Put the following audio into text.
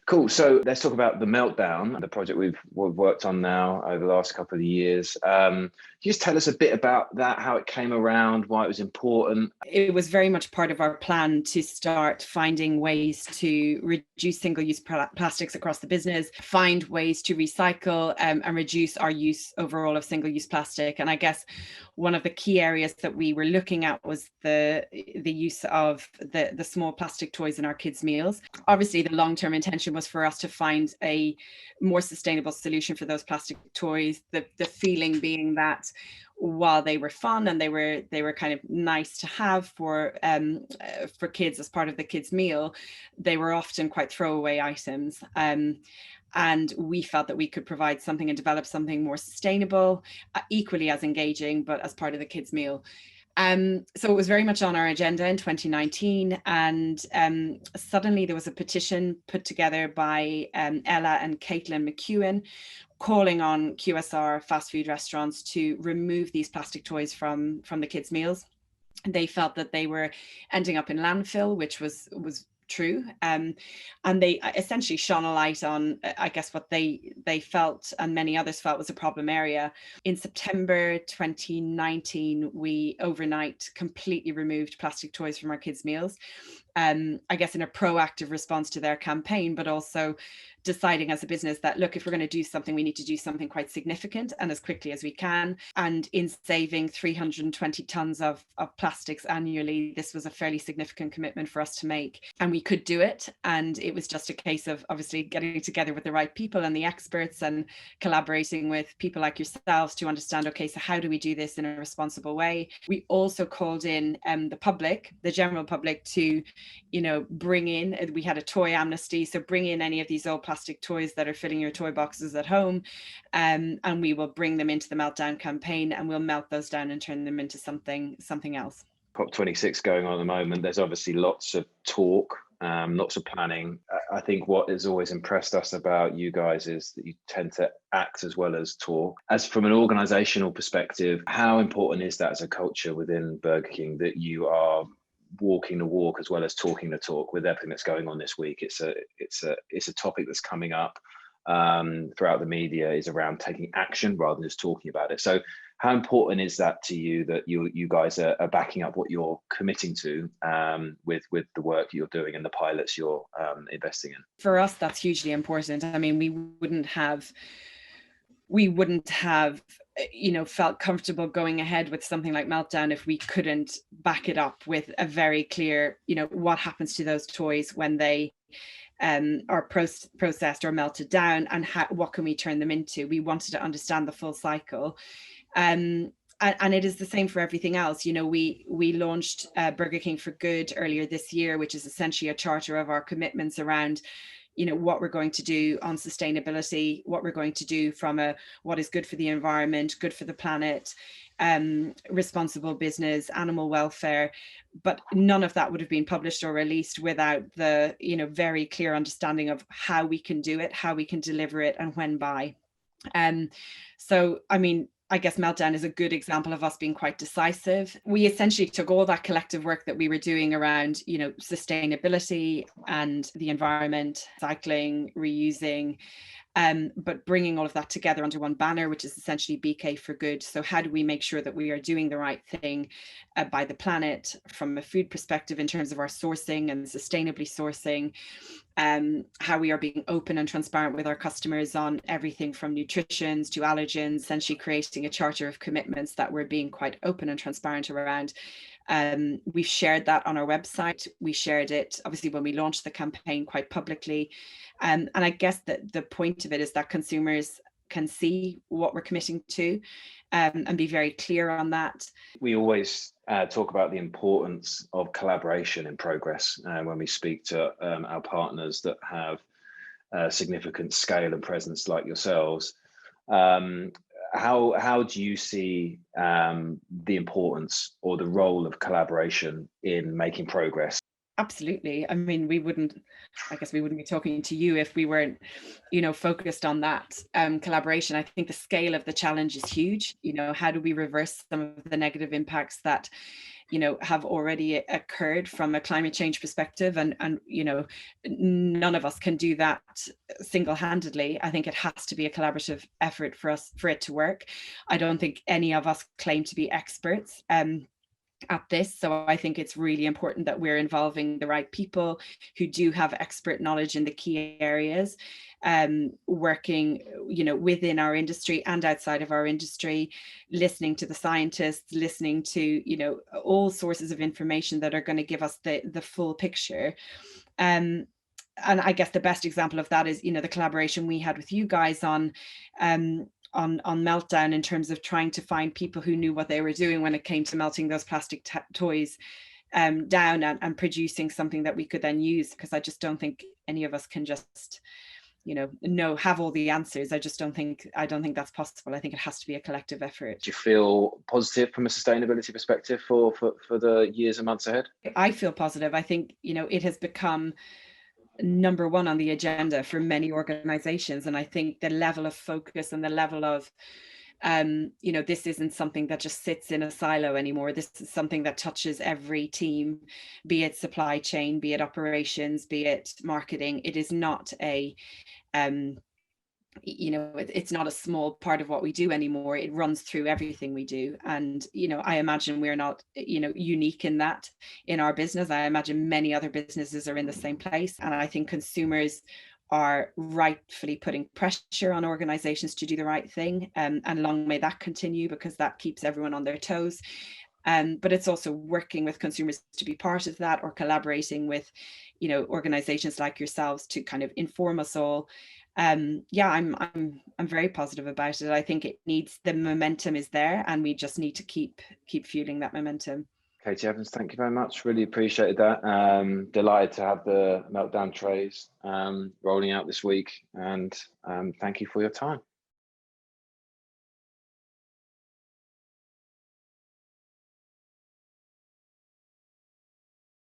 Cool. So let's talk about the Meltdown, the project we've worked on now over the last couple of years. Can you just tell us a bit about that, how it came around, why it was important? It was very much part of our plan to start finding ways to reduce single-use plastics across the business, find ways to recycle and reduce our use overall of single-use plastic. And I guess one of the key areas that we were looking at was the use of the small plastic toys in our kids' meals. Obviously, the long-term intention was for us to find a more sustainable solution for those plastic toys. The feeling being that while they were fun and they were kind of nice to have for kids as part of the kids' meal, they were often quite throwaway items. And we felt that we could provide something and develop something more sustainable, equally as engaging, but as part of the kids' meal. So it was very much on our agenda in 2019, and suddenly there was a petition put together by Ella and Caitlin McEwen calling on QSR fast food restaurants to remove these plastic toys from the kids' meals. They felt that they were ending up in landfill, which was true, and they essentially shone a light on, I guess, what they felt and many others felt was a problem area. In September 2019, we overnight completely removed plastic toys from our kids' meals, I guess in a proactive response to their campaign, but also deciding as a business that, look, if we're going to do something, we need to do something quite significant and as quickly as we can. And in saving 320 tons of plastics annually, this was a fairly significant commitment for us to make. And we could do it. And it was just a case of obviously getting together with the right people and the experts and collaborating with people like yourselves to understand, okay, so how do we do this in a responsible way? We also called in the public, the general public, to bring in, we had a toy amnesty, so bring in any of these old plastic toys that are filling your toy boxes at home, and we will bring them into the Meltdown campaign, and we'll melt those down and turn them into something else. COP26 going on at the moment. There's obviously lots of talk, lots of planning. I think what has always impressed us about you guys is that you tend to act as well as talk. As from an organizational perspective, how important is that as a culture within Burger King, that you are walking the walk as well as talking the talk with everything that's going on this week? It's a topic that's coming up throughout the media, is around taking action rather than just talking about it. So how important is that to you, that you guys are backing up what you're committing to with the work you're doing and the pilots you're investing in? For us, that's hugely important. I mean, we wouldn't have felt comfortable going ahead with something like Meltdown if we couldn't back it up with a very clear, what happens to those toys when they are processed or melted down, and what can we turn them into? We wanted to understand the full cycle. And it is the same for everything else. We launched Burger King for Good earlier this year, which is essentially a charter of our commitments around what we're going to do on sustainability, what we're going to do from what is good for the environment, good for the planet, responsible business, animal welfare. But none of that would have been published or released without the very clear understanding of how we can do it, how we can deliver it, and when by. So I mean, I guess Meltdown is a good example of us being quite decisive. We essentially took all that collective work that we were doing around, sustainability and the environment, cycling, reusing, but bringing all of that together under one banner, which is essentially BK for Good. So how do we make sure that we are doing the right thing by the planet from a food perspective in terms of our sourcing and sustainably sourcing, how we are being open and transparent with our customers on everything from nutritions to allergens, essentially creating a charter of commitments that we're being quite open and transparent around. We've shared that on our website. We shared it, obviously, when we launched the campaign quite publicly. And I guess that the point of it is that consumers can see what we're committing to and be very clear on that. We always talk about the importance of collaboration in progress when we speak to our partners that have significant scale and presence like yourselves. How do you see the importance or the role of collaboration in making progress? Absolutely. I mean, we wouldn't be talking to you if we weren't, focused on that collaboration. I think the scale of the challenge is huge. How do we reverse some of the negative impacts that have already occurred from a climate change perspective, and none of us can do that single-handedly. I think it has to be a collaborative effort for it to work. I don't think any of us claim to be experts at this. So I think it's really important that we're involving the right people who do have expert knowledge in the key areas, working, within our industry and outside of our industry, listening to the scientists, listening to, all sources of information that are going to give us the full picture. And I guess the best example of that is, the collaboration we had with you guys on Meltdown, in terms of trying to find people who knew what they were doing when it came to melting those plastic toys down and producing something that we could then use, because I just don't think any of us can just have all the answers. I don't think that's possible. I think it has to be a collective effort. Do you feel positive from a sustainability perspective for the years and months ahead? I feel positive. I think it has become number one on the agenda for many organizations, and I think the level of focus and the level of this isn't something that just sits in a silo anymore. This is something that touches every team, be it supply chain, be it operations, be it marketing. It is not a it's not a small part of what we do anymore. It runs through everything we do. And, I imagine we're not, unique in that in our business. I imagine many other businesses are in the same place. And I think consumers are rightfully putting pressure on organizations to do the right thing. And long may that continue, because that keeps everyone on their toes. But it's also working with consumers to be part of that, or collaborating with, organizations like yourselves to kind of inform us all. I'm very positive about it. I think the momentum is there, and we just need to keep fueling that momentum. Katie Evans, thank you very much. Really appreciated that. Delighted to have the Meltdown trays rolling out this week, and thank you for your time.